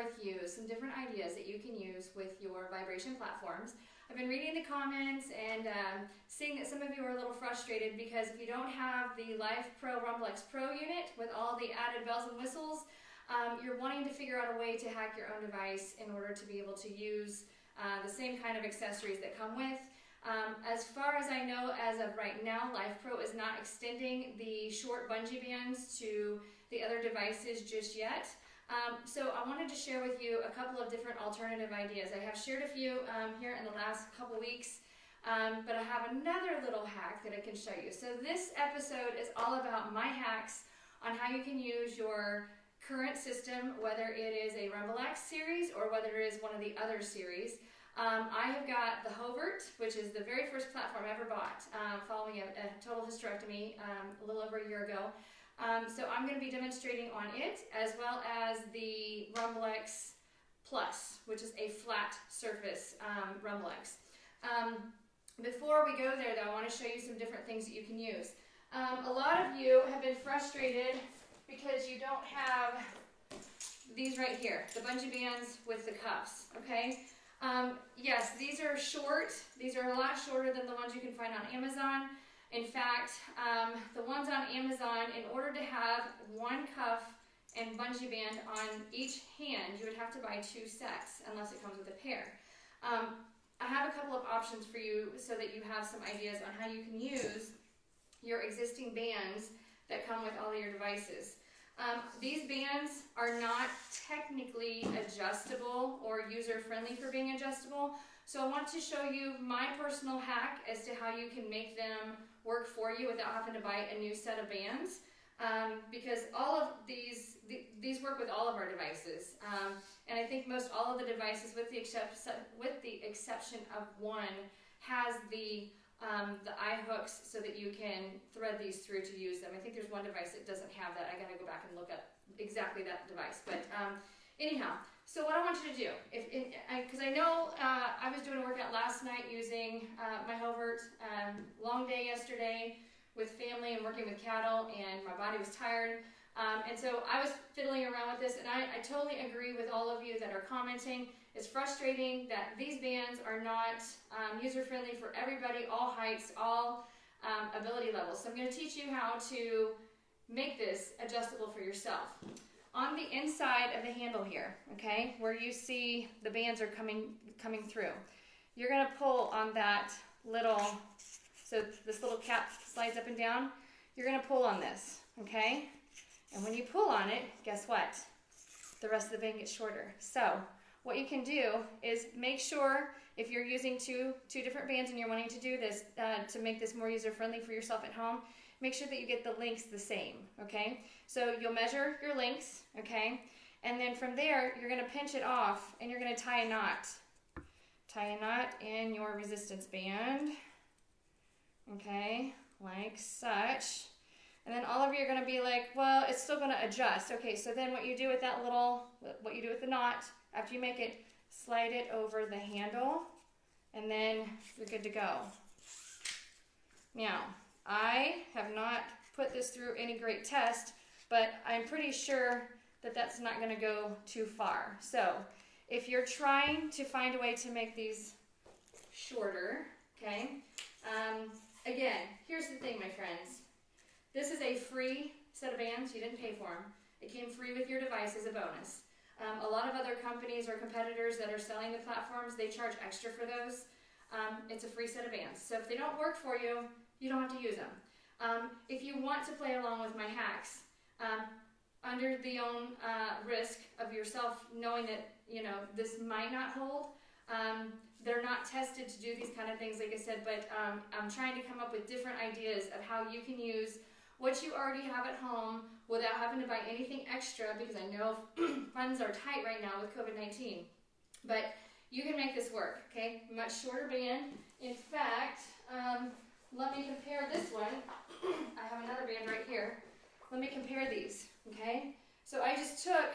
with you some different ideas that you can use with your vibration platforms. I've been reading the comments and seeing that some of you are a little frustrated because if you don't have the Lifepro Clx Pro unit with all the added bells and whistles, you're wanting to figure out a way to hack your own device in order to be able to use the same kind of accessories that come with. As far as I know, as of right now, Lifepro is not extending the short bungee bands to the other devices just yet. So I wanted to share with you a couple of different alternative ideas. I have shared a few here in the last couple weeks, but I have another little hack that I can show you. So this episode is all about my hacks on how you can use your current system, whether it is a Clx series or whether it is one of the other series. I have got the Hovert, which is the very first platform I ever bought, following a total hysterectomy a little over a year ago. So I'm going to be demonstrating on it, as well as the Clx Plus, which is a flat surface Clx. Before we go there, though, I want to show you some different things that you can use. A lot of you have been frustrated because you don't have these right here, the bungee bands with the cuffs, okay? Yes, these are short. These are a lot shorter than the ones you can find on Amazon. In fact, the ones on Amazon, in order to have one cuff and bungee band on each hand, you would have to buy 2 sets, unless it comes with a pair. I have a couple of options for you so that you have some ideas on how you can use your existing bands that come with all of your devices. These bands are not technically adjustable or user-friendly for being adjustable, so I want to show you my personal hack as to how you can make them work for you without having to buy a new set of bands, because all of these work with all of our devices, and I think most all of the devices, with the exception of one, has the eye hooks so that you can thread these through to use them. I think there's one device that doesn't have that. I gotta go back and look up exactly that device. But anyhow, so what I want you to do, because I know I was doing a workout last night using my Hovert, long day yesterday with family and working with cattle, and my body was tired. And so I was fiddling around with this, and I totally agree with all of you that are commenting. It's frustrating that these bands are not user-friendly for everybody, all heights, all ability levels. So I'm going to teach you how to make this adjustable for yourself. On the inside of the handle here, okay, where you see the bands are coming through, you're going to pull on that little, so this little cap slides up and down, you're going to pull on this, okay? And when you pull on it, guess what? The rest of the band gets shorter. So what you can do is make sure, if you're using two different bands and you're wanting to do this to make this more user-friendly for yourself at home, make sure that you get the lengths the same, okay? So you'll measure your lengths, okay? And then from there, you're gonna pinch it off and you're gonna tie a knot. Tie a knot in your resistance band, okay, like such. And then all of you are gonna be like, well, it's still gonna adjust. Okay, so then what you do with that little, what you do with the knot, after you make it, slide it over the handle, and then you're good to go. Now, I have not put this through any great test, but I'm pretty sure that that's not going to go too far. So, if you're trying to find a way to make these shorter, okay, again, here's the thing, my friends. This is a free set of bands. You didn't pay for them. It came free with your device as a bonus. A lot of other companies or competitors that are selling the platforms, they charge extra for those. It's a free set of bands. So if they don't work for you, you don't have to use them. If you want to play along with my hacks, under the own risk of yourself knowing that, you know, this might not hold, they're not tested to do these kind of things, like I said, but I'm trying to come up with different ideas of how you can use what you already have at home without having to buy anything extra, because I know funds are tight right now with COVID-19. But you can make this work, okay? Much shorter band. In fact, let me compare this one. I have another band right here. Let me compare these, okay? So I just took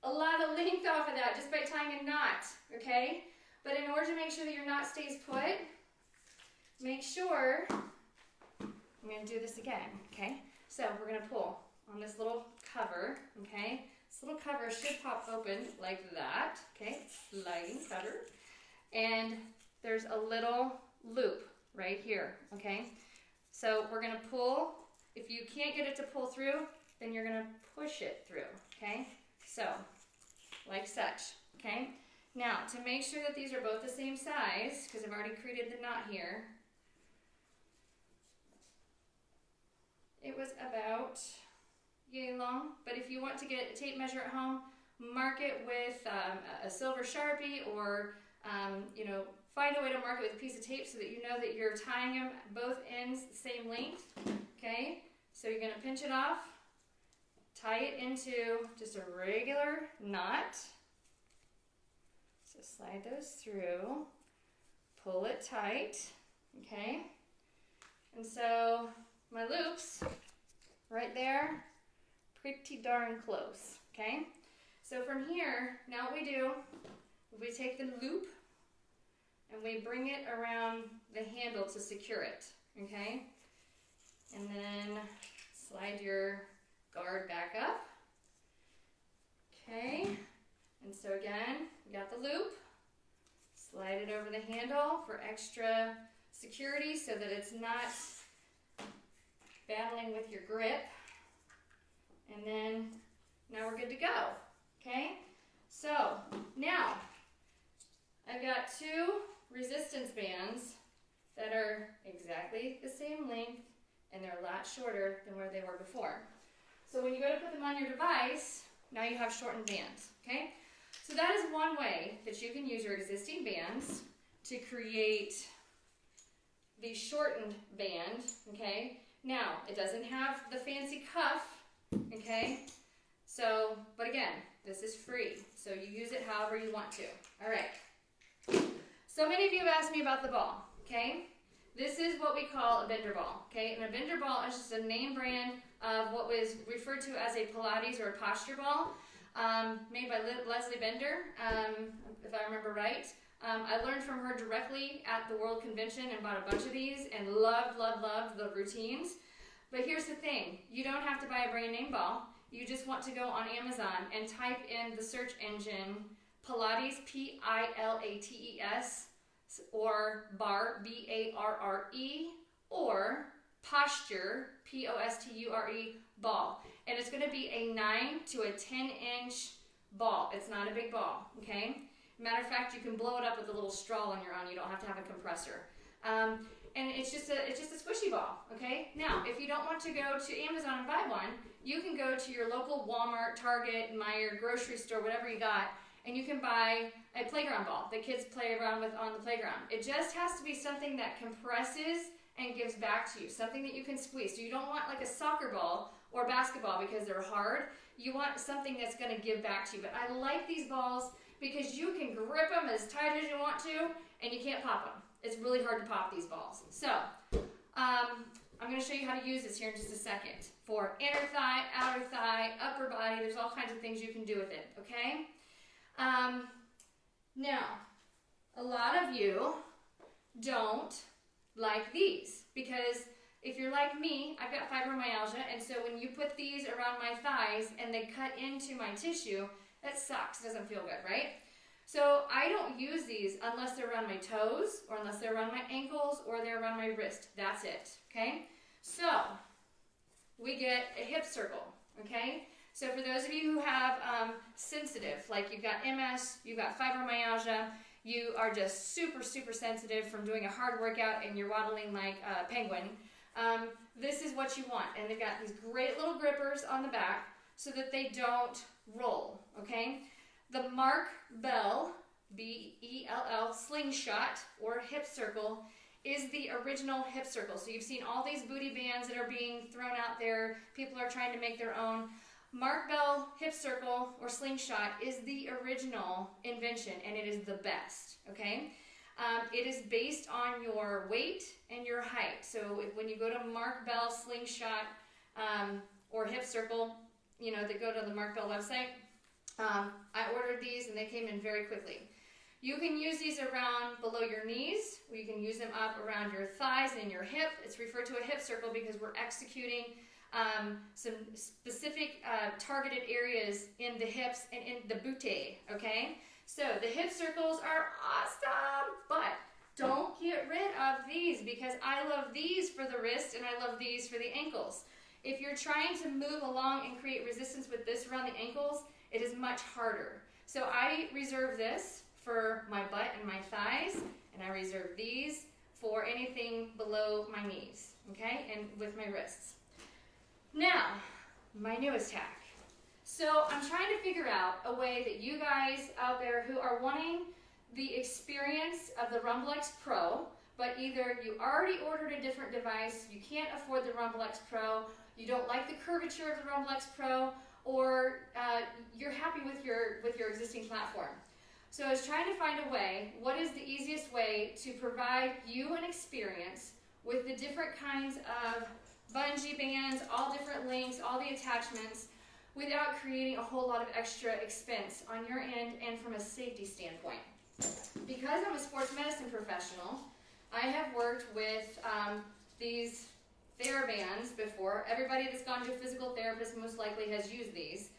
a lot of length off of that just by tying a knot, okay? But in order to make sure that your knot stays put, make sure, I'm going to do this again, okay? So we're going to pull on this little cover, okay? This little cover should pop open like that, okay? Sliding cover. And there's a little loop right here, okay? So we're gonna pull. If you can't get it to pull through, then you're gonna push it through, okay? So, like such, okay? Now, to make sure that these are both the same size, because I've already created the knot here, it was about yay long, but if you want to get a tape measure at home, mark it with a silver Sharpie, or you know, find a way to mark it with a piece of tape so that you know that you're tying them both ends the same length, okay? So you're gonna pinch it off, tie it into just a regular knot. So slide those through, pull it tight, okay? And so my loops right there, pretty darn close, okay? So from here, now what we do, we take the loop and we bring it around the handle to secure it, okay? And then slide your guard back up, okay? And so again, we got the loop, slide it over the handle for extra security so that it's not battling with your grip. And then now we're good to go, okay? So now I've got two resistance bands that are exactly the same length, and they're a lot shorter than where they were before. So when you go to put them on your device, now you have shortened bands, okay? So that is one way that you can use your existing bands to create the shortened band, okay? Now, it doesn't have the fancy cuff, okay? So, but again, this is free, so you use it however you want to. All right. So many of you have asked me about the ball, okay? This is what we call a bender ball, okay? And a bender ball is just a name brand of what was referred to as a Pilates or a posture ball, made by Leslie Bender, if I remember right. I learned from her directly at the World Convention and bought a bunch of these and loved the routines. But here's the thing, you don't have to buy a brand name ball. You just want to go on Amazon and type in the search engine Pilates, P-I-L-A-T-E-S, or bar, B-A-R-R-E, or posture, P-O-S-T-U-R-E, ball. And it's going to be a 9 to a 10-inch ball. It's not a big ball, okay? Matter of fact, you can blow it up with a little straw on your own. You don't have to have a compressor. And it's just a squishy ball, okay? Now, if you don't want to go to Amazon and buy one, you can go to your local Walmart, Target, Meijer, grocery store, whatever you got, and you can buy a playground ball that kids play around with on the playground. It just has to be something that compresses and gives back to you, something that you can squeeze. So you don't want like a soccer ball or basketball because they're hard. You want something that's going to give back to you. But I like these balls because you can grip them as tight as you want to, and you can't pop them. It's really hard to pop these balls. So, I'm going to show you how to use this here in just a second. For inner thigh, outer thigh, upper body, there's all kinds of things you can do with it, okay? Now, a lot of you don't like these because if you're like me, I've got fibromyalgia, and so when you put these around my thighs and they cut into my tissue, that sucks. It doesn't feel good, right? So I don't use these unless they're around my toes, or unless they're around my ankles, or they're around my wrist. That's it, okay? So we get a hip circle, okay? So for those of you who have sensitive, like you've got MS, you've got fibromyalgia, you are just super, super sensitive from doing a hard workout and you're waddling like a penguin, this is what you want. And they've got these great little grippers on the back so that they don't roll, okay? The Mark Bell, B-E-L-L, slingshot or hip circle is the original hip circle. So you've seen all these booty bands that are being thrown out there. People are trying to make their own. Mark Bell hip circle or slingshot is the original invention, and it is the best, okay? It is based on your weight and your height. So when you go to Mark Bell slingshot or hip circle, you know, they go to the Mark Bell website. I ordered these and they came in very quickly. You can use these around below your knees, or you can use them up around your thighs and your hip. It's referred to a hip circle because we're executing some specific targeted areas in the hips and in the butte, okay? So the hip circles are awesome, but don't get rid of these because I love these for the wrist and I love these for the ankles. If you're trying to move along and create resistance with this around the ankles, it is much harder. So I reserve this for my butt and my thighs, and I reserve these for anything below my knees, okay, and with my wrists. Now, my newest hack. So I'm trying to figure out a way that you guys out there who are wanting the experience of the Clx Pro, but either you already ordered a different device, you can't afford the Clx Pro, you don't like the curvature of the Clx Pro, or you're happy with your existing platform. So I was trying to find a way, what is the easiest way to provide you an experience with the different kinds of bungee bands, all different lengths, all the attachments, without creating a whole lot of extra expense on your end and from a safety standpoint. Because I'm a sports medicine professional, I have worked with these TheraBands before. Everybody that's gone to a physical therapist most likely has used these.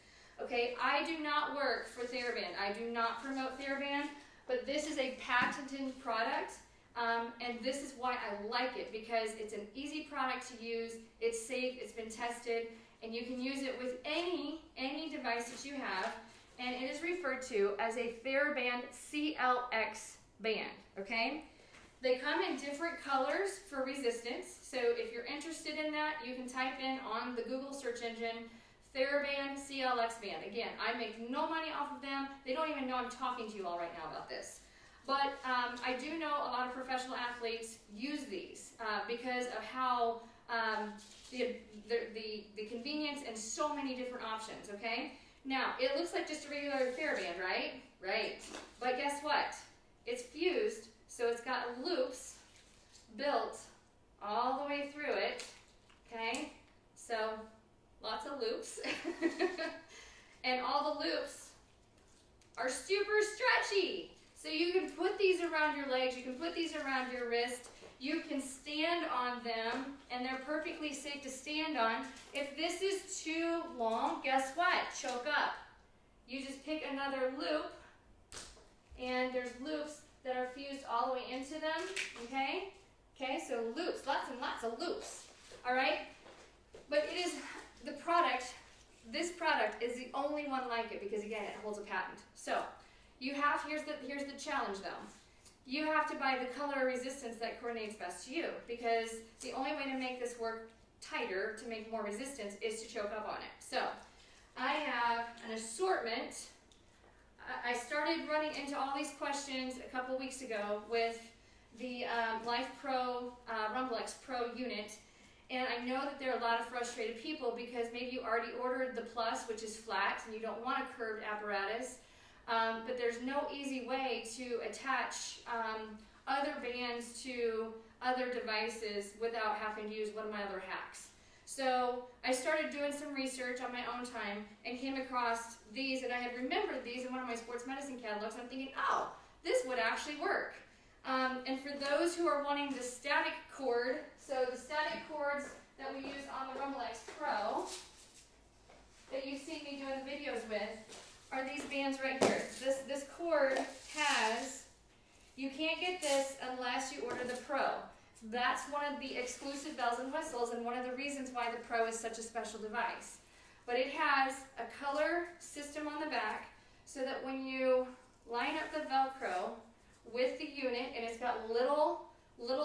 Okay, I do not work for TheraBand. I do not promote TheraBand, but this is a patented product, and this is why I like it, because it's an easy product to use, it's safe, it's been tested, and you can use it with any device that you have, and it is referred to as a TheraBand Clx Band, okay? They come in different colors for resistance, so if you're interested in that, you can type in on the Google search engine, TheraBand Clx Band. Again, I make no money off of them. They don't even know I'm talking to you all right now about this. But I do know a lot of professional athletes use these because of how the convenience and so many different options, okay? Now, it looks like just a regular TheraBand, right? Right. But guess what? It's fused, so it's got loops built all the way through it, okay? So, lots of loops. And all the loops are super stretchy. So you can put these around your legs, you can put these around your wrist, you can stand on them, and they're perfectly safe to stand on. If this is too long, guess what? Choke up. You just pick another loop, and there's loops that are fused all the way into them, okay? Okay, so loops, lots and lots of loops, all right? But it is the product, this product is the only one like it because, again, it holds a patent. So, you have, here's the challenge though. You have to buy the color resistance that coordinates best to you, because the only way to make this work tighter, to make more resistance, is to choke up on it. So, I have an assortment. I started running into all these questions a couple weeks ago with the Lifepro Clx Pro unit, and I know that there are a lot of frustrated people because maybe you already ordered the Plus, which is flat, and you don't want a curved apparatus. But there's no easy way to attach other bands to other devices without having to use one of my other hacks. So I started doing some research on my own time and came across these, and I had remembered these in one of my sports medicine catalogs, and I'm thinking, oh, this would actually work. And for those who are wanting the static cord, so the static cords that we use on the Clx Pro, that you've seen me doing the videos with, are these bands right here. This cord has, you can't get this unless you order the Pro. That's one of the exclusive bells and whistles, and one of the reasons why the Pro is such a special device. But it has a color system on the back, so that when you line up the Velcro with the unit, and it's got little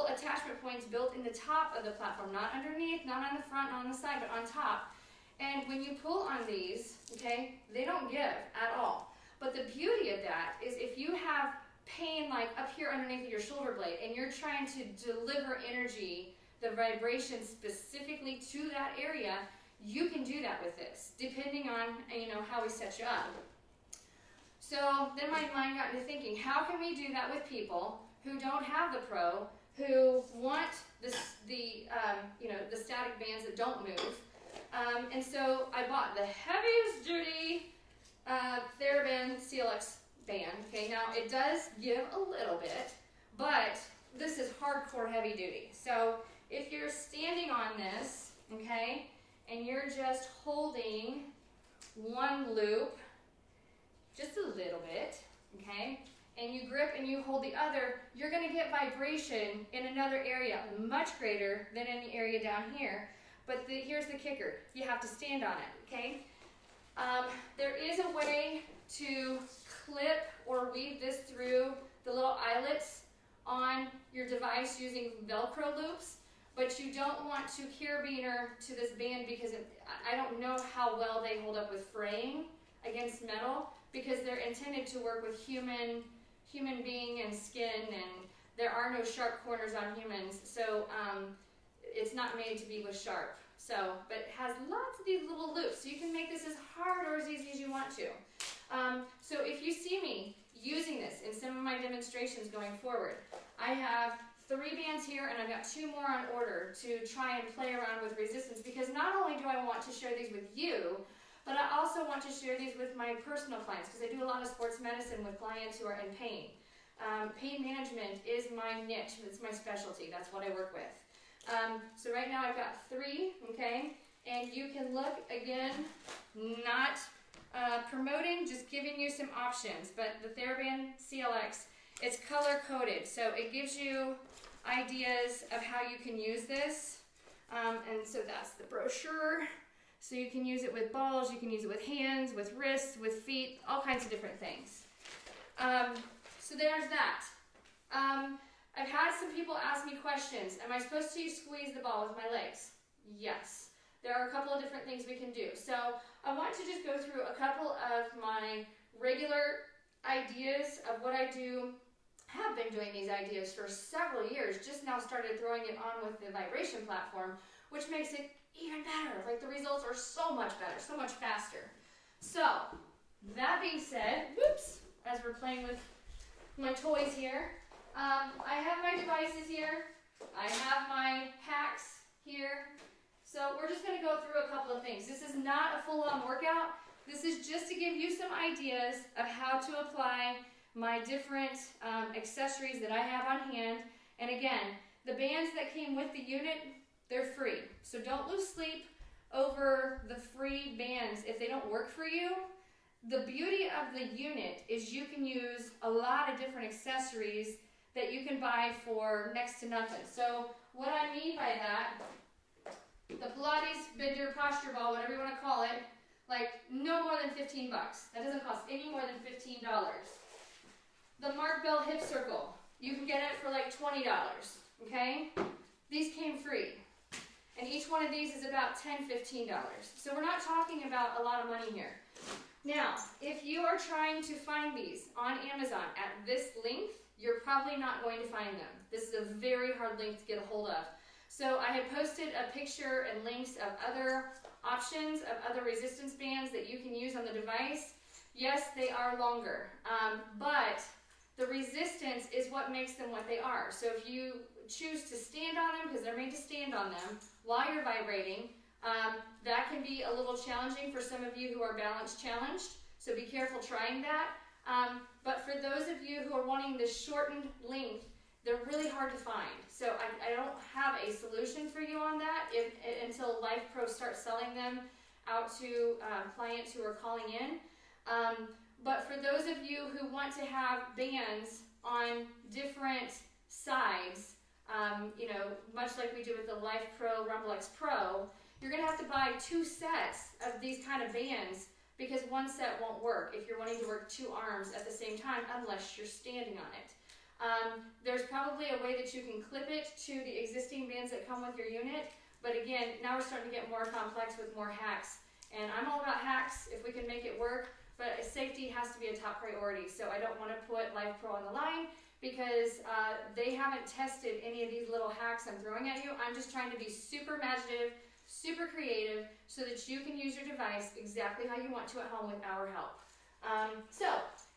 attachment points built in the top of the platform, not underneath, not on the front, not on the side, but on top. And when you pull on these, okay, they don't give at all. But the beauty of that is if you have pain like up here underneath your shoulder blade and you're trying to deliver energy, the vibration specifically to that area, you can do that with this, depending on, you know, how we set you up. So then my mind got into thinking, how can we do that with people who don't have the Pro, who want the static bands that don't move? And so I bought the heaviest duty TheraBand Clx Band. Okay, now it does give a little bit, but this is hardcore heavy duty. So if you're standing on this, okay, and you're just holding one loop, just a little bit, okay? And you grip and you hold the other, you're gonna get vibration in another area, much greater than in the area down here. But here's the kicker, you have to stand on it, okay? There is a way to clip or weave this through the little eyelets on your device using Velcro loops, but you don't want to carabiner to this band because I don't know how well they hold up with fraying against metal, because they're intended to work with human being and skin, and there are no sharp corners on humans, so it's not made to be with sharp. So, but it has lots of these little loops, so you can make this as hard or as easy as you want to. So if you see me using this in some of my demonstrations going forward, I have 3 bands here and I've got 2 more on order to try and play around with resistance, because not only do I want to share these with you, but I also want to share these with my personal clients, because I do a lot of sports medicine with clients who are in pain. Pain management is my niche, it's my specialty, that's what I work with. So right now I've got 3, okay, and you can look, again, not promoting, just giving you some options, but the TheraBand CLX, it's color coded, so it gives you ideas of how you can use this, and so that's the brochure. So you can use it with balls, you can use it with hands, with wrists, with feet, all kinds of different things. So there's that. I've had some people ask me questions. Am I supposed to squeeze the ball with my legs? Yes. There are a couple of different things we can do. So I want to just go through a couple of my regular ideas of what I do. Have been doing these ideas for several years, just now started throwing it on with the vibration platform, which makes it even better. Like, the results are so much better, so much faster. So, that being said, whoops, as we're playing with my toys here, I have my devices here, I have my hacks here, so we're just going to go through a couple of things. This is not a full-on workout, this is just to give you some ideas of how to apply my different accessories that I have on hand. And again, the bands that came with the unit, they're free. So don't lose sleep over the free bands if they don't work for you. The beauty of the unit is you can use a lot of different accessories that you can buy for next to nothing. So what I mean by that, the Pilates bender posture ball, whatever you want to call it, like no more than 15 bucks. That doesn't cost any more than $15. The Mark Bell hip circle, you can get it for like $20, okay? These came free. And each one of these is about $10, $15. So we're not talking about a lot of money here. Now, if you are trying to find these on Amazon at this length, you're probably not going to find them. This is a very hard length to get a hold of. So I have posted a picture and links of other options, of other resistance bands that you can use on the device. Yes, they are longer, but the resistance is what makes them what they are. So if you choose to stand on them, because they're made to stand on them while you're vibrating, that can be a little challenging for some of you who are balance challenged, so be careful trying that. But for those of you who are wanting this shortened length, they're really hard to find. So I don't have a solution for you on that until Lifepro starts selling them out to clients who are calling in. But for those of you who want to have bands on different sides, you know, much like we do with the Lifepro Clx Pro, you're going to have to buy 2 sets of these kind of bands, because one set won't work if you're wanting to work 2 arms at the same time unless you're standing on it. There's probably a way that you can clip it to the existing bands that come with your unit, but again, now we're starting to get more complex with more hacks. And I'm all about hacks if we can make it work, but safety has to be a top priority. So I don't want to put Lifepro on the line because they haven't tested any of these little hacks I'm throwing at you. I'm just trying to be super imaginative, super creative, so that you can use your device exactly how you want to at home with our help. So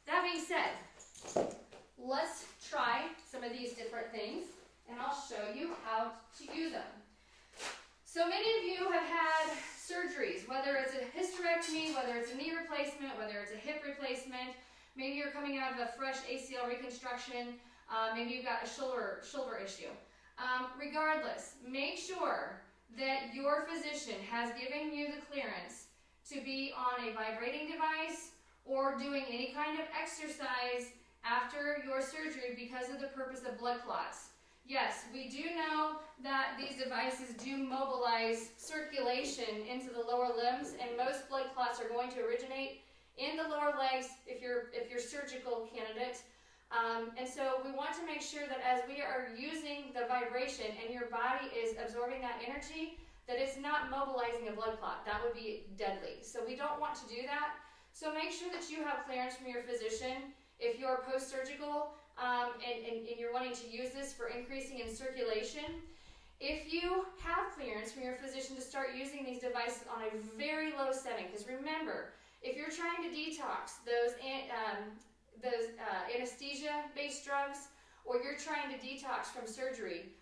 that being said, let's try some of these different things and I'll show you how to use them. So many of you have had surgeries, whether it's a hysterectomy, whether it's a knee replacement, whether it's a hip replacement, maybe you're coming out of a fresh ACL reconstruction, maybe you've got a shoulder issue. Regardless, make sure that your physician has given you the clearance to be on a vibrating device or doing any kind of exercise after your surgery because of the purpose of blood clots. Yes, we do know that these devices do mobilize circulation into the lower limbs, and most blood clots are going to originate in the lower legs if you're surgical candidate. And so we want to make sure that as we are using the vibration and your body is absorbing that energy, that it's not mobilizing a blood clot. That would be deadly. So we don't want to do that. So make sure that you have clearance from your physician. If you're post-surgical and you're wanting to use this for increasing in circulation, if you have clearance from your physician to start using these devices on a very low setting, because remember, if you're trying to detox those anesthesia-based drugs, or you're trying to detox from surgery,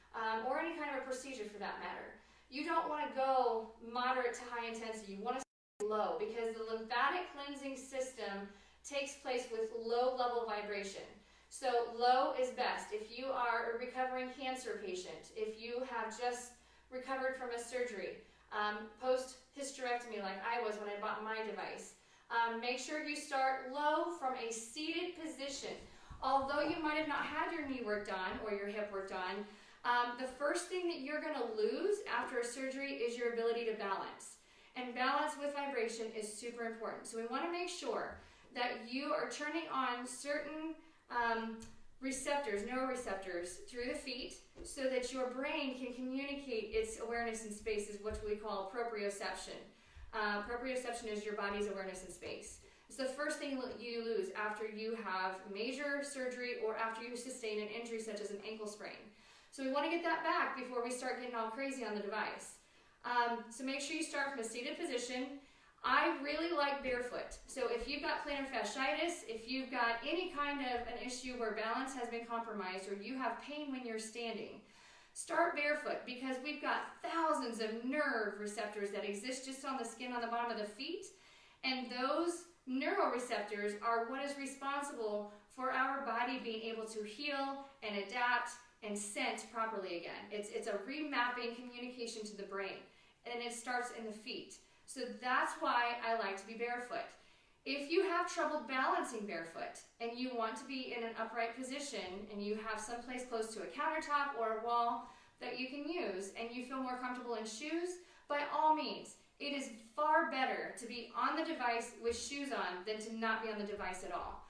or any kind of a procedure for that matter, you don't want to go moderate to high intensity. You want to stay low, because the lymphatic cleansing system takes place with low-level vibration. So low is best. If you are a recovering cancer patient, if you have just recovered from a surgery, post-hysterectomy like I was when I bought my device, make sure you start low from a seated position. Although you might have not had your knee work done or your hip work done, the first thing that you're going to lose after a surgery is your ability to balance. And balance with vibration is super important. So we want to make sure that you are turning on certain receptors, neuroreceptors, through the feet so that your brain can communicate its awareness in space, is what we call proprioception. Proprioception is your body's awareness in space. It's the first thing you lose after you have major surgery or after you sustain an injury such as an ankle sprain. So we want to get that back before we start getting all crazy on the device. So make sure you start from a seated position. I really like barefoot. So if you've got plantar fasciitis, if you've got any kind of an issue where balance has been compromised, or you have pain when you're standing, start barefoot, because we've got thousands of nerve receptors that exist just on the skin on the bottom of the feet, and those neuroreceptors are what is responsible for our body being able to heal and adapt and sense properly again. It's a remapping communication to the brain, and it starts in the feet. So that's why I like to be barefoot. If you have trouble balancing barefoot and you want to be in an upright position and you have someplace close to a countertop or a wall that you can use and you feel more comfortable in shoes, by all means, it is far better to be on the device with shoes on than to not be on the device at all,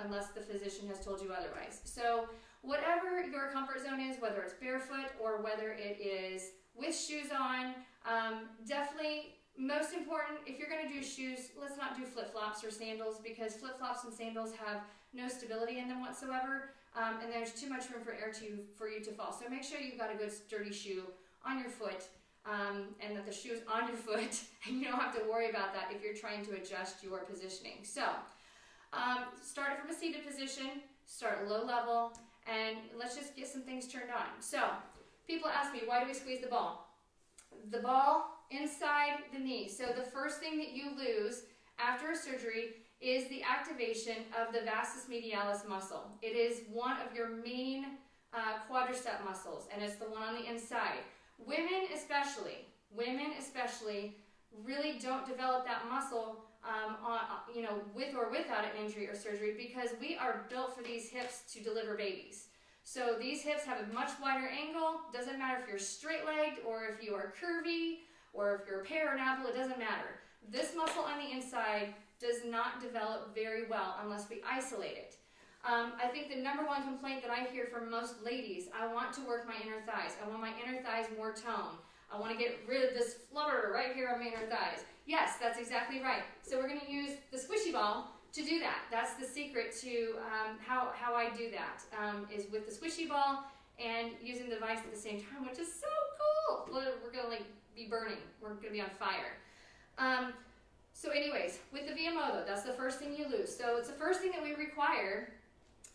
unless the physician has told you otherwise. So whatever your comfort zone is, whether it's barefoot or whether it is with shoes on, definitely most important, if you're going to do shoes, let's not do flip-flops or sandals, because flip-flops and sandals have no stability in them whatsoever, and there's too much room for air for you to fall. So make sure you've got a good sturdy shoe on your foot, and that the shoe's on your foot, and you don't have to worry about that if you're trying to adjust your positioning. So start from a seated position, start low level, and let's just get some things turned on. So people ask me, why do we squeeze the ball? The ball inside the knee. So the first thing that you lose after a surgery is the activation of the vastus medialis muscle. It is one of your main quadricep muscles, and it's the one on the inside. Women especially really don't develop that muscle with or without an injury or surgery, because we are built for these hips to deliver babies. So these hips have a much wider angle. Doesn't matter if you're straight-legged or if you are curvy or if you're a pear or an apple, it doesn't matter. This muscle on the inside does not develop very well unless we isolate it. I think the number one complaint that I hear from most ladies, I want to work my inner thighs. I want my inner thighs more toned. I want to get rid of this flutter right here on my inner thighs. Yes, that's exactly right. So we're going to use the squishy ball to do that. That's the secret to how I do that, is with the squishy ball and using the device at the same time, which is so cool. We're going to be burning. We're going to be on fire. So anyways, with the VMO though, that's the first thing you lose. So it's the first thing that we require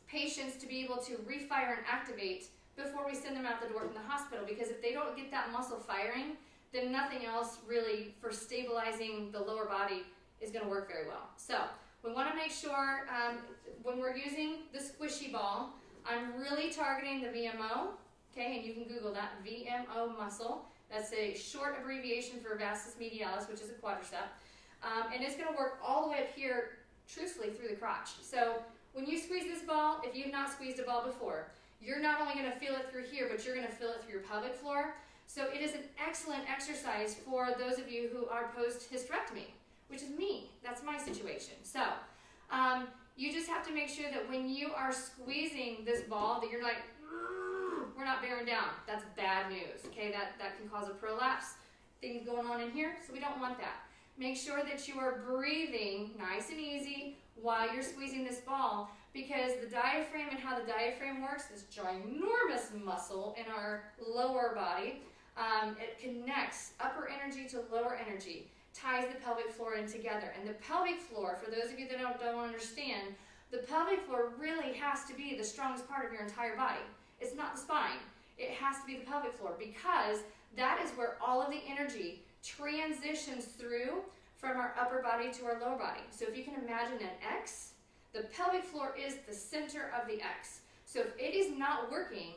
patients to be able to refire and activate before we send them out the door from the hospital, because if they don't get that muscle firing, then nothing else really for stabilizing the lower body is going to work very well. So we want to make sure when we're using the squishy ball, I'm really targeting the VMO, okay, and you can Google that, VMO muscle. That's a short abbreviation for vastus medialis, which is a quadricep. And it's going to work all the way up here, truthfully, through the crotch. So when you squeeze this ball, if you've not squeezed a ball before, you're not only going to feel it through here, but you're going to feel it through your pelvic floor. So it is an excellent exercise for those of you who are post-hysterectomy, which is me. That's my situation. So you just have to make sure that when you are squeezing this ball, that you're like, we're not bearing down. That's bad news, okay? That can cause a prolapse, things going on in here, so we don't want that. Make sure that you are breathing nice and easy while you're squeezing this ball, because the diaphragm and how the diaphragm works, this ginormous muscle in our lower body, it connects upper energy to lower energy, ties the pelvic floor in together. And the pelvic floor, for those of you that don't understand, the pelvic floor really has to be the strongest part of your entire body. It's not the spine. It has to be the pelvic floor, because that is where all of the energy transitions through from our upper body to our lower body. So if you can imagine an X, the pelvic floor is the center of the X. So if it is not working,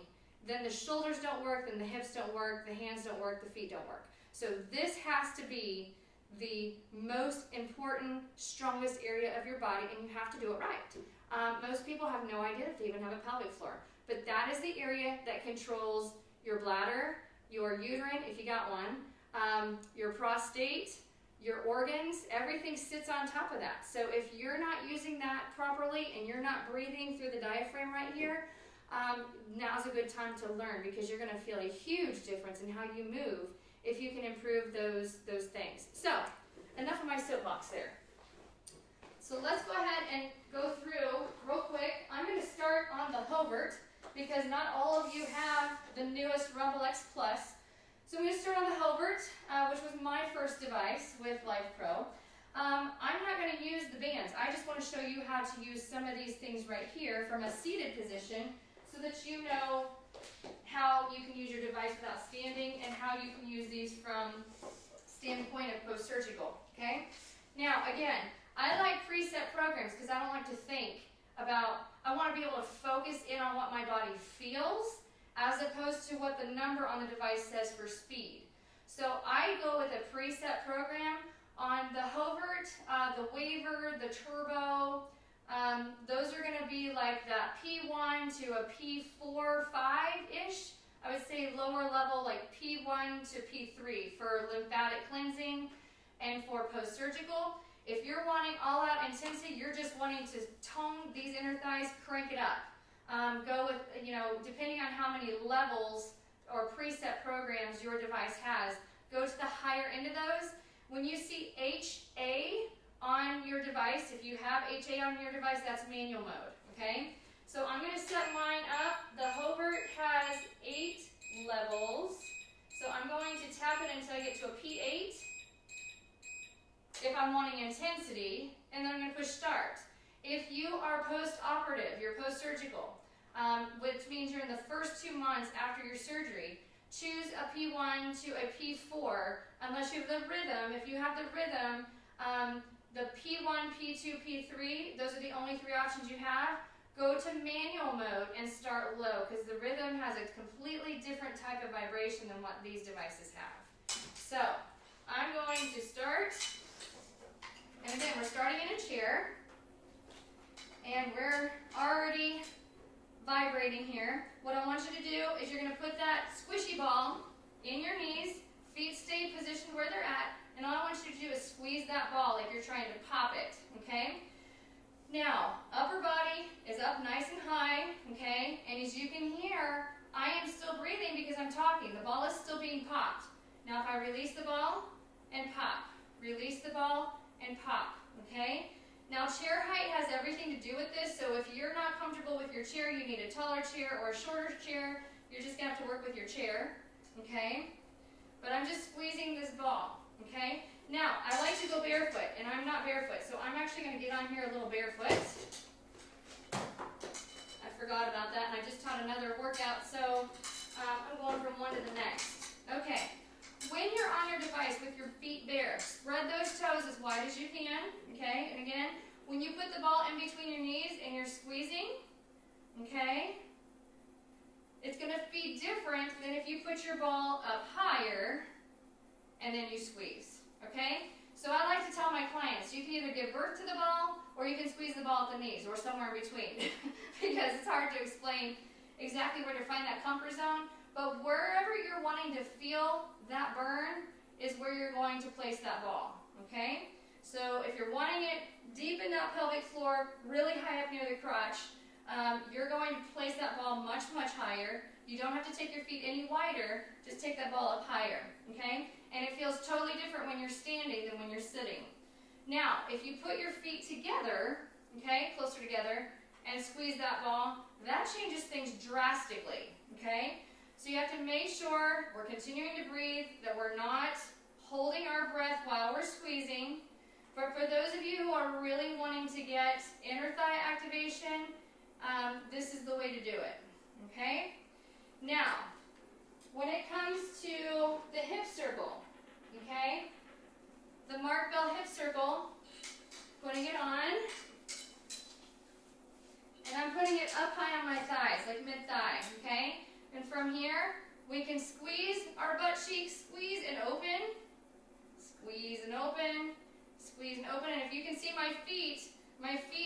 then the shoulders don't work, then the hips don't work, the hands don't work, the feet don't work. So this has to be the most important, strongest area of your body, and you have to do it right. Most people have no idea if they even have a pelvic floor, but that is the area that controls your bladder, your uterine, if you got one, your prostate, your organs, everything sits on top of that. So if you're not using that properly and you're not breathing through the diaphragm right here, now's a good time to learn, because you're going to feel a huge difference in how you move if you can improve those things. So, enough of my soapbox there. So let's go ahead and go through real quick. I'm going to start on the Hovert, because not all of you have the newest Rumble X Plus. So I'm going to start on the Hovert, which was my first device with Lifepro. I'm not going to use the bands. I just want to show you how to use some of these things right here from a seated position, so that you know how you can use your device without standing, and how you can use these from standpoint of post-surgical, okay? Now, again, I like preset programs because I don't like to think about, I want to be able to focus in on what my body feels, as opposed to what the number on the device says for speed. So I go with a preset program. On the Hovert, the Waver, the Turbo, those are going to be like that P1 to a P4, 5-ish. I would say lower level, like P1 to P3 for lymphatic cleansing and for post-surgical. If you're wanting all-out intensity, you're just wanting to tone these inner thighs, crank it up. Go with, depending on how many levels or preset programs your device has, go to the higher end of those. When you see HA on your device, if you have HA on your device, that's manual mode, okay? So I'm going to set mine up. The Hovert has 8 levels. So I'm going to tap it until I get to a P8 if I'm wanting intensity, and then I'm going to push start. If you are post-operative, you're post-surgical, which means you're in the first 2 months after your surgery, choose a P1 to a P4, unless you have the rhythm. If you have the rhythm, the P1, P2, P3, those are the only 3 options you have. Go to manual mode and start low, because the rhythm has a completely different type of vibration than what these devices have. So, I'm going to start, and again, we're starting in a chair, and we're already vibrating here. What I want you to do is you're going to put that squishy ball in your knees, feet stay positioned where they're at, and all I want you to do is squeeze that ball like you're trying to pop it, okay? Now, upper body is up nice and high, okay? And as you can hear, I am still breathing because I'm talking. The ball is still being popped. Now, if I release the ball and pop, release the ball and pop, okay? Now, chair height has everything to do with this, so if you're not comfortable with your chair, you need a taller chair or a shorter chair. You're just going to have to work with your chair, okay? But I'm just squeezing this ball, okay? Now, I like to go barefoot, and I'm not barefoot, so I'm actually going to get on here a little barefoot. I forgot about that, and I just taught another workout, so I'm going from one to the next. Okay, when you're on your device with your feet bare, spread those toes as wide as you can, okay? And again, when you put the ball in between your knees and you're squeezing, okay, it's going to be different than if you put your ball up higher and then you squeeze, okay? So I like to tell my clients, you can either give birth to the ball or you can squeeze the ball at the knees or somewhere in between because it's hard to explain exactly where to find that comfort zone, but wherever you're wanting to feel that burn is where you're going to place that ball, okay? So if you're wanting it deep in that pelvic floor, really high up near the crotch, you're going to place that ball much, much higher. You don't have to take your feet any wider, just take that ball up higher, okay? And it feels totally different when you're standing than when you're sitting. Now, if you put your feet together, okay, closer together, and squeeze that ball, that changes things drastically, okay? So you have to make sure we're continuing to breathe, that we're not holding our breath while we're squeezing. But for those of you who are really wanting to get inner thigh activation, this is the way to do it, okay? Now, when it comes to the hip circle, okay, the Mark Bell hip circle, putting it on, and I'm putting it up high on my thighs, like mid-thigh, okay? And from here, we can squeeze our butt cheeks, squeeze and open, squeeze and open, squeeze and open. And if you can see my feet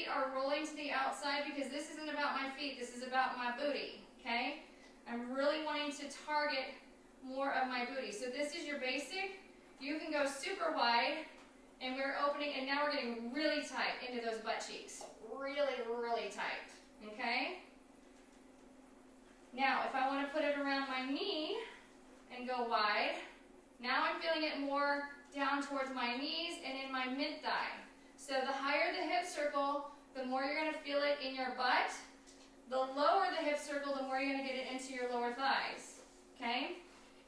are rolling to the outside because this isn't about my feet, this is about my booty, okay? I'm really wanting to target more of my booty. So this is your basic. You can go super wide, and we're opening, and now we're getting really tight into those butt cheeks. Really, really tight, okay? Now, if I want to put it around my knee and go wide, now I'm feeling it more down towards my knees and in my mid-thigh. So the higher the hip circle, the more you're going to feel it in your butt. The lower the hip circle, the more you're going to get it into your lower thighs, okay?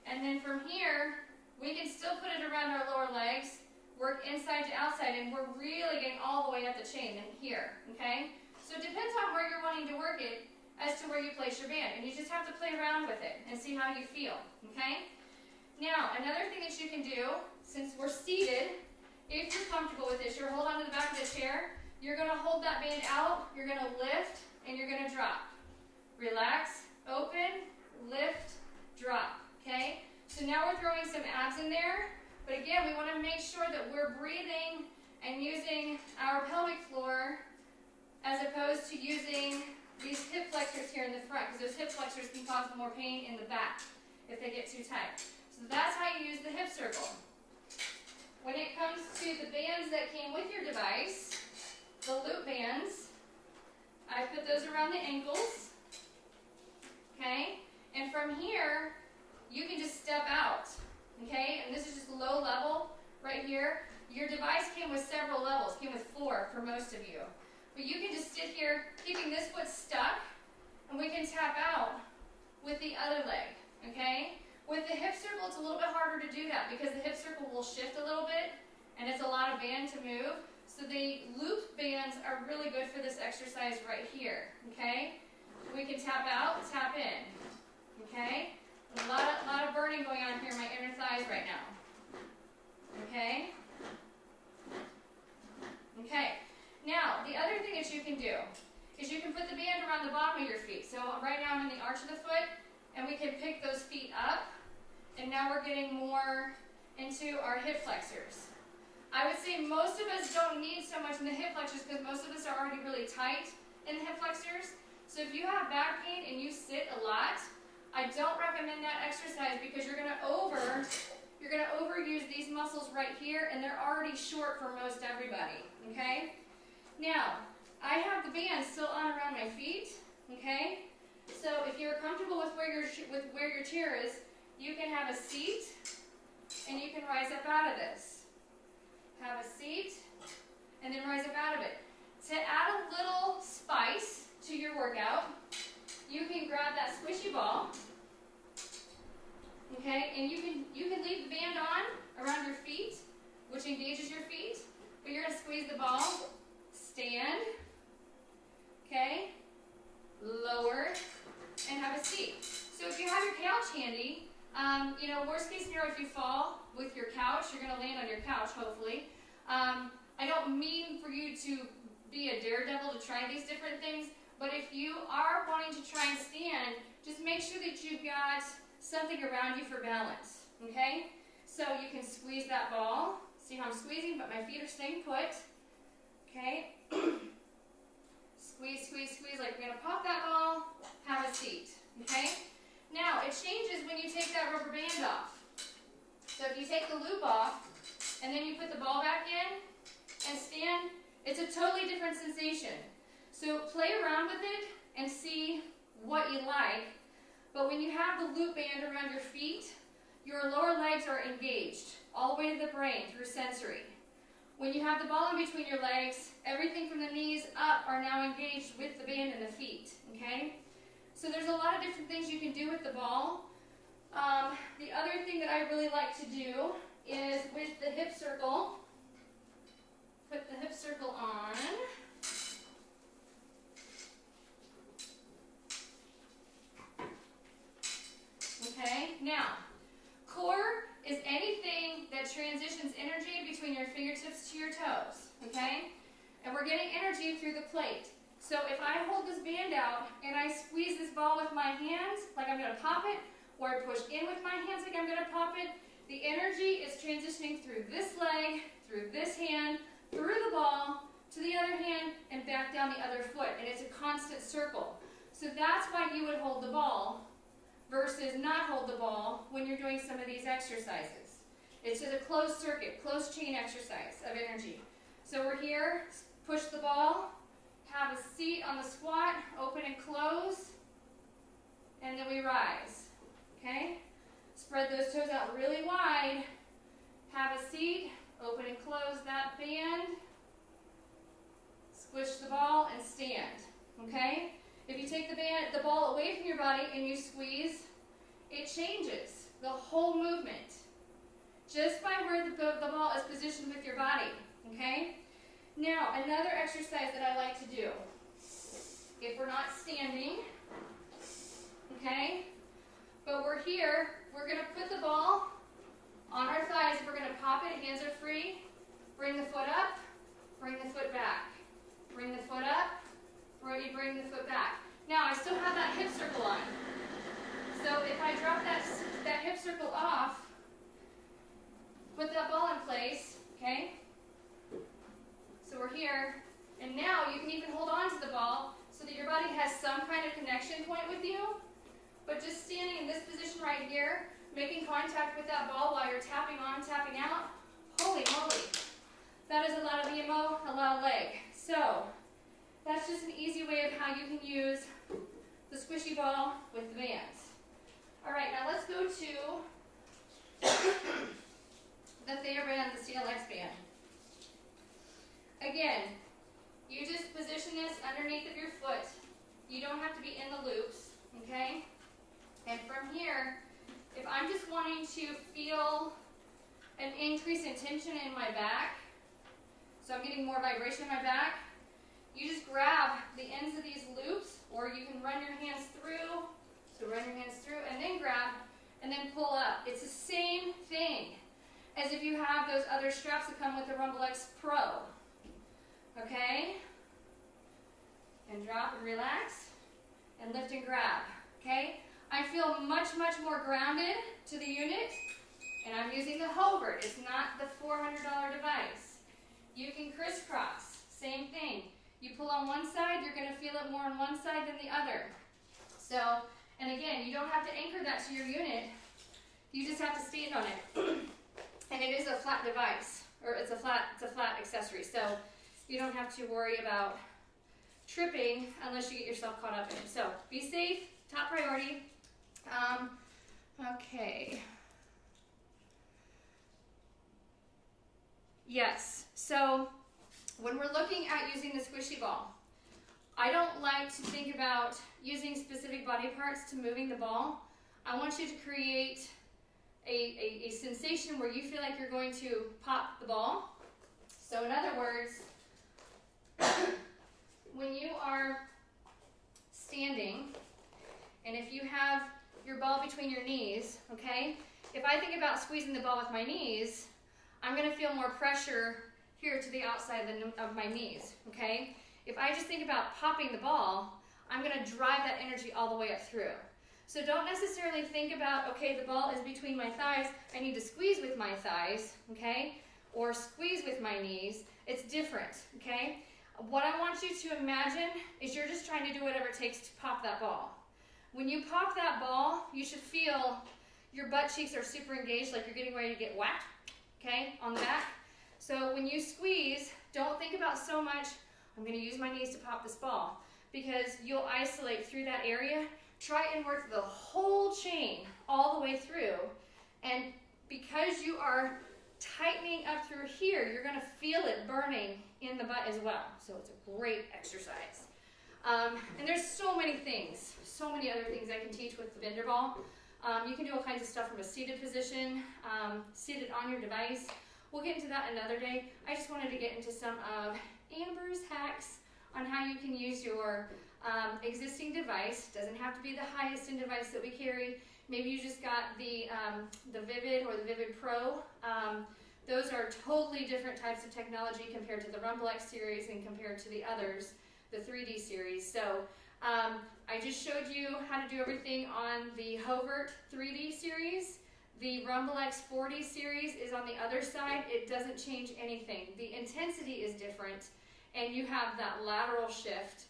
And then from here, we can still put it around our lower legs, work inside to outside, and we're really getting all the way up the chain in here, okay? So it depends on where you're wanting to work it as to where you place your band, and you just have to play around with it and see how you feel, okay? Now, another thing that you can do, since we're seated, if you're comfortable with this, you're hold on to the back of the chair, you're going to hold that band out, you're going to lift, and you're going to drop. Relax, open, lift, drop, okay? So now we're throwing some abs in there, but again, we want to make sure that we're breathing and using our pelvic floor as opposed to using these hip flexors here in the front, because those hip flexors can cause more pain in the back if they get too tight. So that's how you use the hip circle. When it comes to the bands that came with your device, the loop bands, I put those around the ankles, okay? And from here, you can just step out, okay? And this is just low level right here. Your device came with several levels, came with 4 for most of you. But you can just sit here, keeping this foot stuck, and we can tap out with the other leg, okay? With the hip circle, it's a little bit harder to do that because the hip circle will shift a little bit, and it's a lot of band to move. So the loop bands are really good for this exercise right here, okay? We can tap out, tap in, okay? A lot of burning going on here in my inner thighs right now, okay? Okay. Now, the other thing that you can do is you can put the band around the bottom of your feet. So right now I'm in the arch of the foot, and we can pick those feet up, and now we're getting more into our hip flexors. I would say most of us don't need so much in the hip flexors because most of us are already really tight in the hip flexors. So if you have back pain and you sit a lot, I don't recommend that exercise because you're going to overuse these muscles right here, and they're already short for most everybody, okay? Now, I have the band still on around my feet, okay? So if you're comfortable with where your chair is, you can have a seat, and you can rise up out of this. Have a seat, and then rise up out of it. To add a little spice to your workout, you can grab that squishy ball, okay, and you can leave the band on around your feet, which engages your feet, but you're going to squeeze the ball, stand, okay, lower, and have a seat. So if you have your couch handy, worst case scenario, if you fall with your couch, you're going to land on your couch, hopefully. I don't mean for you to be a daredevil to try these different things, But if you are wanting to try and stand, just make sure that you've got something around you for balance, okay? So you can squeeze that ball. See how I'm squeezing, but my feet are staying put, okay? Squeeze, squeeze, squeeze, like you're gonna pop that ball, have a seat, okay? Now, it changes when you take that rubber band off. So if you take the loop off, and then you put the ball back in, and stand, it's a totally different sensation. So play around with it, and see what you like. But when you have the loop band around your feet, your lower legs are engaged, all the way to the brain through sensory. When you have the ball in between your legs, everything from the knees up are now engaged with the band and the feet, okay? So there's a lot of different things you can do with the ball. The other thing that I really like to do is with the hip circle, put the hip circle on. Okay, now, core is anything that transitions energy between your fingertips to your toes, okay? And we're getting energy through the plate. So if I hold this band out and I squeeze this ball with my hands, like I'm going to pop it, or I push in with my hands like I'm going to pop it, the energy is transitioning through this leg, through this hand, through the ball, to the other hand, and back down the other foot. And it's a constant circle. So that's why you would hold the ball versus not hold the ball when you're doing some of these exercises. It's just a closed circuit, closed chain exercise of energy. So we're here, push the ball, have a seat on the squat, open and close, and then we rise, okay? Spread those toes out really wide, have a seat, open and close that band, squish the ball and stand, okay? If you take the ball away from your body and you squeeze, it changes the whole movement just by where the ball is positioned with your body, okay? Now, another exercise that I like to do, if we're not standing, okay, but we're here, we're going to put the ball on our thighs. We're going to pop it, hands are free, bring the foot up, bring the foot back, bring the foot up, bring the foot back. Now, I still have that hip circle on. So if I drop that hip circle off, put that ball in place, okay? So we're here, and now you can even hold on to the ball so that your body has some kind of connection point with you. But just standing in this position right here, making contact with that ball while you're tapping on, tapping out, holy moly. That is a lot of EMO, a lot of leg. So that's just an easy way of how you can use the squishy ball with the bands. All right, now let's go to the TheraBand, the Clx Band. Again, you just position this underneath of your foot. You don't have to be in the loops, okay? And from here, if I'm just wanting to feel an increase in tension in my back, so I'm getting more vibration in my back, you just grab the ends of these loops, or you can run your hands through, so run your hands through, and then grab, and then pull up. It's the same thing as if you have those other straps that come with the Clx Pro. Okay? And drop and relax, and lift and grab. Okay? I feel much, much more grounded to the unit, and I'm using the Hobart. It's not the $400 device. You can crisscross. Same thing. You pull on one side, you're going to feel it more on one side than the other. So, and again, you don't have to anchor that to your unit. You just have to stand on it. And it is a flat device, or it's a flat accessory. So you don't have to worry about tripping unless you get yourself caught up in it. So be safe, top priority. Okay. Yes, so when we're looking at using the squishy ball, I don't like to think about using specific body parts to moving the ball. I want you to create a sensation where you feel like you're going to pop the ball. So in other words, when you are standing, and if you have your ball between your knees, okay, if I think about squeezing the ball with my knees, I'm going to feel more pressure here to the outside of my knees, okay? If I just think about popping the ball, I'm going to drive that energy all the way up through. So don't necessarily think about, okay, the ball is between my thighs, I need to squeeze with my thighs, okay, or squeeze with my knees. It's different, okay? What I want you to imagine is you're just trying to do whatever it takes to pop that ball. When you pop that ball, you should feel your butt cheeks are super engaged, like you're getting ready to get whacked, okay, on the back. So when you squeeze, don't think about so much, I'm going to use my knees to pop this ball, because you'll isolate through that area. Try and work the whole chain all the way through, and because you are tightening up through here, you're going to feel it burning in the butt as well. So it's a great exercise. And there's so many things, so many other things I can teach with the bender ball. You can do all kinds of stuff from a seated position, seated on your device. We'll get into that another day. I just wanted to get into some of Amber's hacks on how you can use your existing device. Doesn't have to be the highest end device that we carry. Maybe you just got the Vivid or the Vivid Pro. Those are totally different types of technology compared to the Clx series and compared to the others, the 3D series. So I just showed you how to do everything on the Hovert 3D series. The Clx 4D series is on the other side. It doesn't change anything. The intensity is different, and you have that lateral shift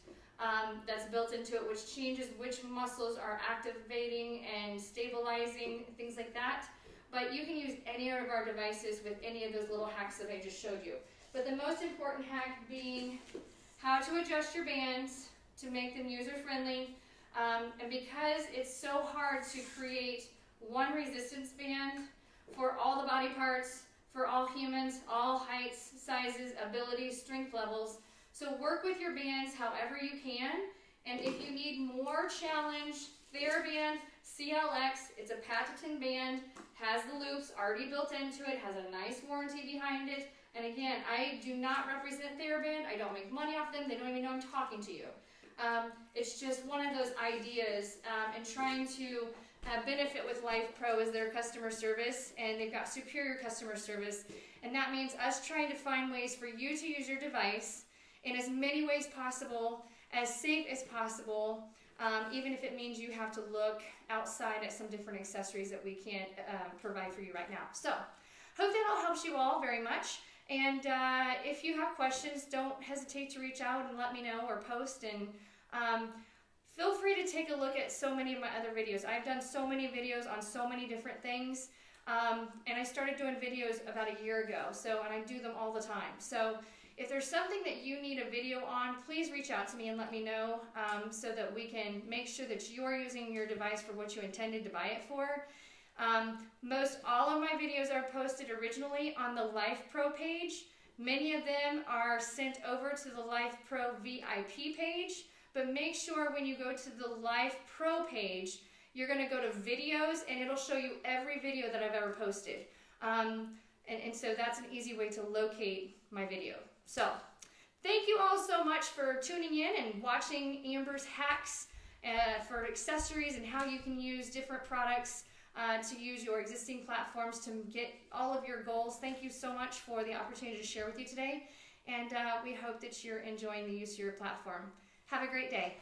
that's built into it, which changes which muscles are activating and stabilizing, things like that. But you can use any of our devices with any of those little hacks that I just showed you. But the most important hack being how to adjust your bands to make them user-friendly. And because it's so hard to create one resistance band for all the body parts, for all humans, all heights, sizes, abilities, strength levels. So work with your bands however you can. And if you need more challenge, TheraBand Clx, it's a patented band, has the loops already built into it, has a nice warranty behind it. And again, I do not represent TheraBand. I don't make money off them. They don't even know I'm talking to you. It's just one of those ideas, and trying to benefit with Lifepro is their customer service, and they've got superior customer service. And that means us trying to find ways for you to use your device in as many ways possible, as safe as possible, even if it means you have to look outside at some different accessories that we can't provide for you right now. So, hope that all helps you all very much. And if you have questions, don't hesitate to reach out and let me know or post. And feel free to take a look at so many of my other videos. I've done so many videos on so many different things. And I started doing videos about a year ago. And I do them all the time. So if there's something that you need a video on, please reach out to me and let me know, so that we can make sure that you are using your device for what you intended to buy it for. Most all of my videos are posted originally on the Lifepro page. Many of them are sent over to the Lifepro VIP page, but make sure when you go to the Lifepro page, you're going to go to videos, and it'll show you every video that I've ever posted. And so that's an easy way to locate my video. So thank you all so much for tuning in and watching Amber's hacks for accessories and how you can use different products to use your existing platforms to get all of your goals. Thank you so much for the opportunity to share with you today, and we hope that you're enjoying the use of your platform. Have a great day.